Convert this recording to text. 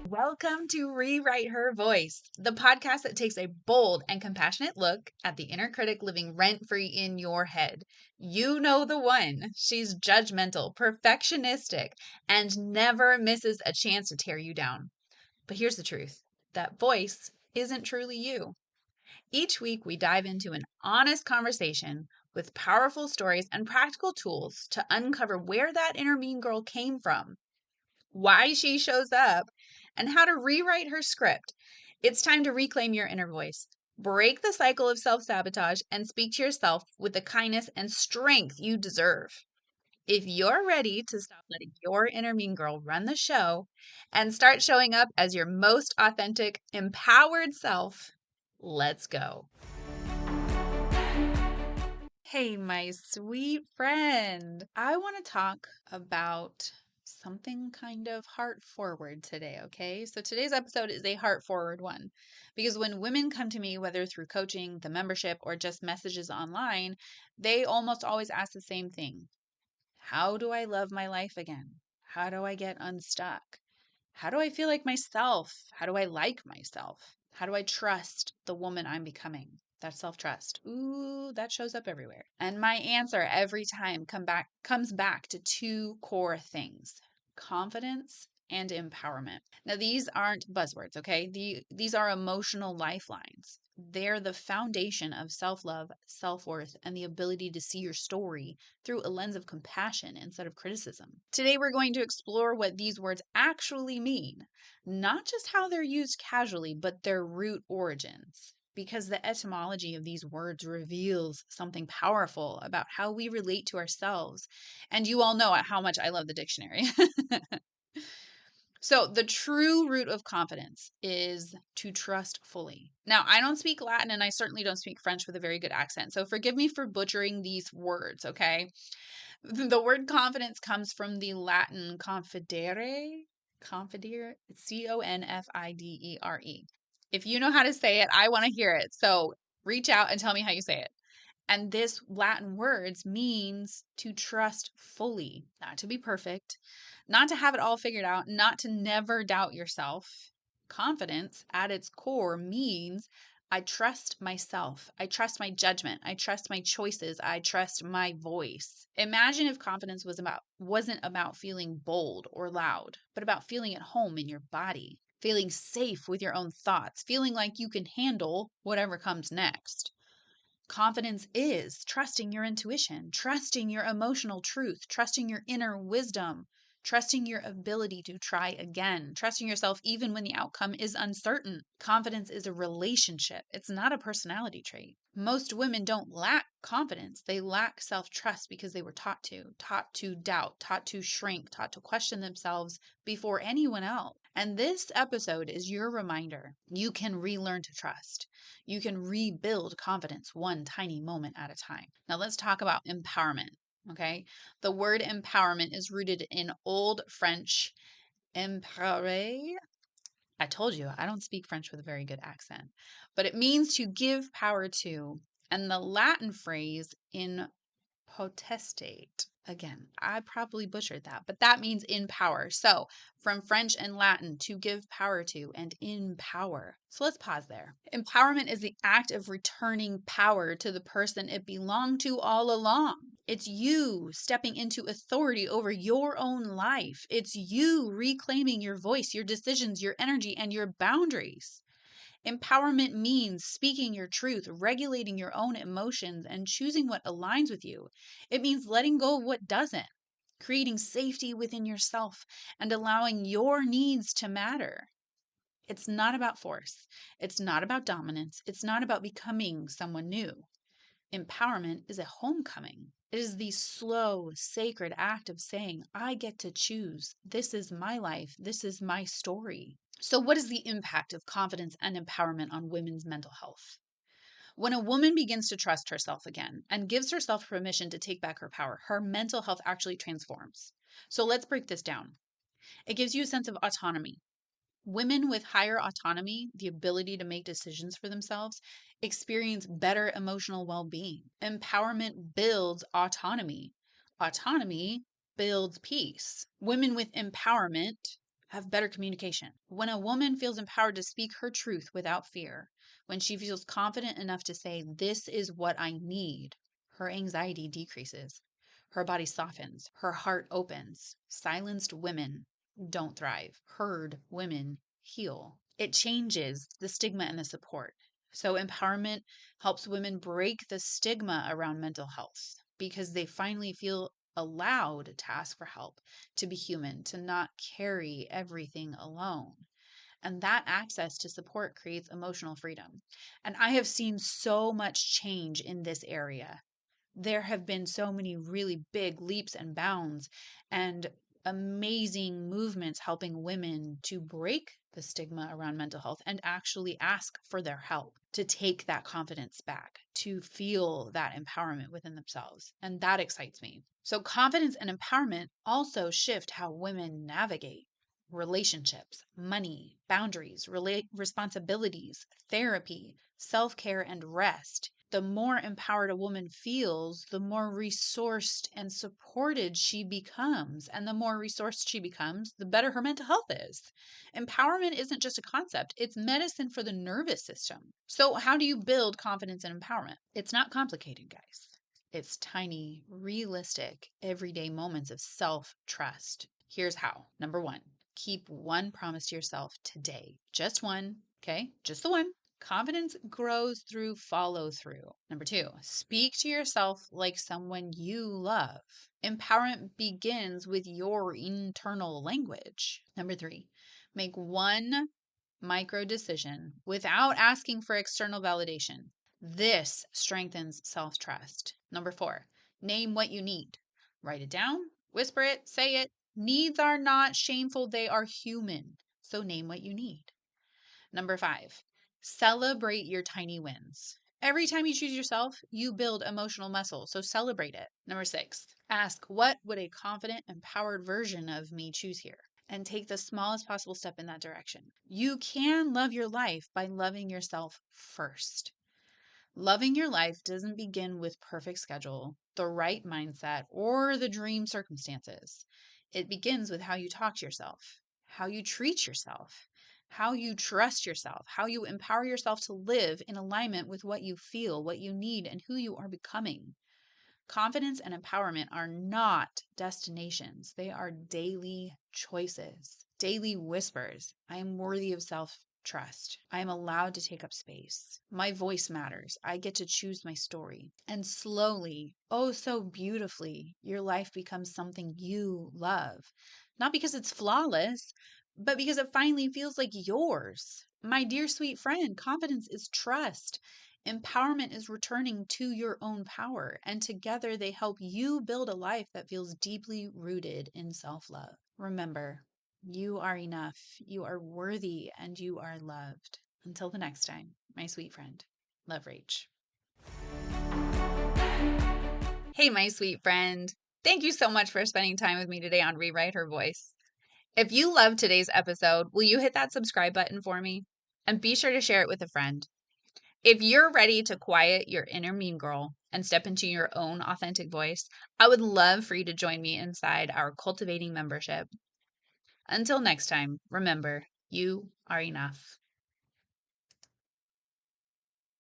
Welcome to Rewrite Her Voice, the podcast that takes a bold and compassionate look at the inner critic living rent-free in your head. You know the one. She's judgmental, perfectionistic, and never misses a chance to tear you down. But here's the truth. That voice isn't truly you. Each week, we dive into an honest conversation with powerful stories and practical tools to uncover where that inner mean girl came from, why she shows up, and how to rewrite her script. It's time to reclaim your inner voice, break the cycle of self sabotage, and speak to yourself with the kindness and strength you deserve. If you're ready to stop letting your inner mean girl run the show and start showing up as your most authentic, empowered self, let's go. Hey, my sweet friend. I want to talk about something kind of heart forward today, okay? So today's episode is a heart forward one because when women come to me, whether through coaching, the membership, or just messages online, they almost always ask the same thing. How do I love my life again? How do I get unstuck? How do I feel like myself? How do I like myself? How do I trust the woman I'm becoming? That self-trust. Ooh, that shows up everywhere. And my answer every time comes back to two core things: confidence and empowerment. Now, these aren't buzzwords, okay? These are emotional lifelines. They're the foundation of self-love, self-worth, and the ability to see your story through a lens of compassion instead of criticism. Today, we're going to explore what these words actually mean, not just how they're used casually, but their root origins. Because the etymology of these words reveals something powerful about how we relate to ourselves. And you all know how much I love the dictionary. So, the true root of confidence is to trust fully. Now, I don't speak Latin and I certainly don't speak French with a very good accent. So, forgive me for butchering these words, okay? The word confidence comes from the Latin confidere, Confidere. If you know how to say it, I want to hear it. So reach out and tell me how you say it. And this Latin words means to trust fully, not to be perfect, not to have it all figured out, not to never doubt yourself. Confidence at its core means I trust myself. I trust my judgment. I trust my choices. I trust my voice. Imagine if confidence wasn't about feeling bold or loud, but about feeling at home in your body, feeling safe with your own thoughts, feeling like you can handle whatever comes next. Confidence is trusting your intuition, trusting your emotional truth, trusting your inner wisdom, trusting your ability to try again, trusting yourself even when the outcome is uncertain. Confidence is a relationship. It's not a personality trait. Most women don't lack confidence. They lack self-trust because they were taught to doubt, taught to shrink, taught to question themselves before anyone else. And this episode is your reminder. You can relearn to trust. You can rebuild confidence one tiny moment at a time. Now let's talk about empowerment. Okay. The word empowerment is rooted in Old French empare. I told you I don't speak French with a very good accent, but it means to give power to. And the Latin phrase in potestate. Again, I probably butchered that, but that means in power. So, from French and Latin, to give power to and in power. So, let's pause there. Empowerment is the act of returning power to the person it belonged to all along. It's you stepping into authority over your own life. It's you reclaiming your voice, your decisions, your energy, and your boundaries. Empowerment means speaking your truth, regulating your own emotions, and choosing what aligns with you. It means letting go of what doesn't, creating safety within yourself, and allowing your needs to matter. It's not about force. It's not about dominance. It's not about becoming someone new. Empowerment is a homecoming. It is the slow, sacred act of saying, I get to choose. This is my life. This is my story. So, what is the impact of confidence and empowerment on women's mental health? When a woman begins to trust herself again and gives herself permission to take back her power, her mental health actually transforms. So, let's break this down. It gives you a sense of autonomy. Women with higher autonomy, the ability to make decisions for themselves, experience better emotional well being. Empowerment builds autonomy. Autonomy builds peace. Women with empowerment have better communication. When a woman feels empowered to speak her truth without fear, when she feels confident enough to say, "This is what I need," her anxiety decreases. Her body softens. Her heart opens. Silenced women don't thrive. Heard women heal. It changes the stigma and the support. So, empowerment helps women break the stigma around mental health because they finally feel allowed to ask for help, to be human, to not carry everything alone. And that access to support creates emotional freedom. And I have seen so much change in this area. There have been so many really big leaps and bounds and amazing movements helping women to break the stigma around mental health and actually ask for their help, to take that confidence back, to feel that empowerment within themselves. And that excites me. So, confidence and empowerment also shift how women navigate relationships, money, boundaries, responsibilities, therapy, self care, and rest. The more empowered a woman feels, the more resourced and supported she becomes. And the more resourced she becomes, the better her mental health is. Empowerment isn't just a concept, it's medicine for the nervous system. So, how do you build confidence and empowerment? It's not complicated, guys. It's tiny, realistic, everyday moments of self trust. Here's how. Number one, keep one promise to yourself today. Just one, okay? Just the one. Confidence grows through follow through. Number two, speak to yourself like someone you love. Empowerment begins with your internal language. Number three, make one micro decision without asking for external validation. This strengthens self trust. Number four, name what you need. Write it down, whisper it, say it. Needs are not shameful, they are human. So name what you need. Number five, celebrate your tiny wins. Every time you choose yourself, you build emotional muscle, so celebrate it. Number six, ask, what would a confident, empowered version of me choose here? And take the smallest possible step in that direction. You can love your life by loving yourself first. Loving your life doesn't begin with perfect schedule, the right mindset, or the dream circumstances. It begins with how you talk to yourself, how you treat yourself, how you trust yourself, how you empower yourself to live in alignment with what you feel, what you need, and who you are becoming. Confidence and empowerment are not destinations. They are daily choices, daily whispers. I am worthy of self trust. I am allowed to take up space. My voice matters. I get to choose my story. And slowly, oh so beautifully, your life becomes something you love. Not because it's flawless, but because it finally feels like yours. My dear sweet friend, confidence is trust. Empowerment is returning to your own power, and together they help you build a life that feels deeply rooted in self love. Remember, you are enough, you are worthy, and you are loved. Until the next time, my sweet friend, love Rach. Hey, my sweet friend. Thank you so much for spending time with me today on Rewrite Her Voice. If you loved today's episode, will you hit that subscribe button for me? And be sure to share it with a friend. If you're ready to quiet your inner mean girl and step into your own authentic voice, I would love for you to join me inside our Cultivating membership. Until next time, remember, you are enough.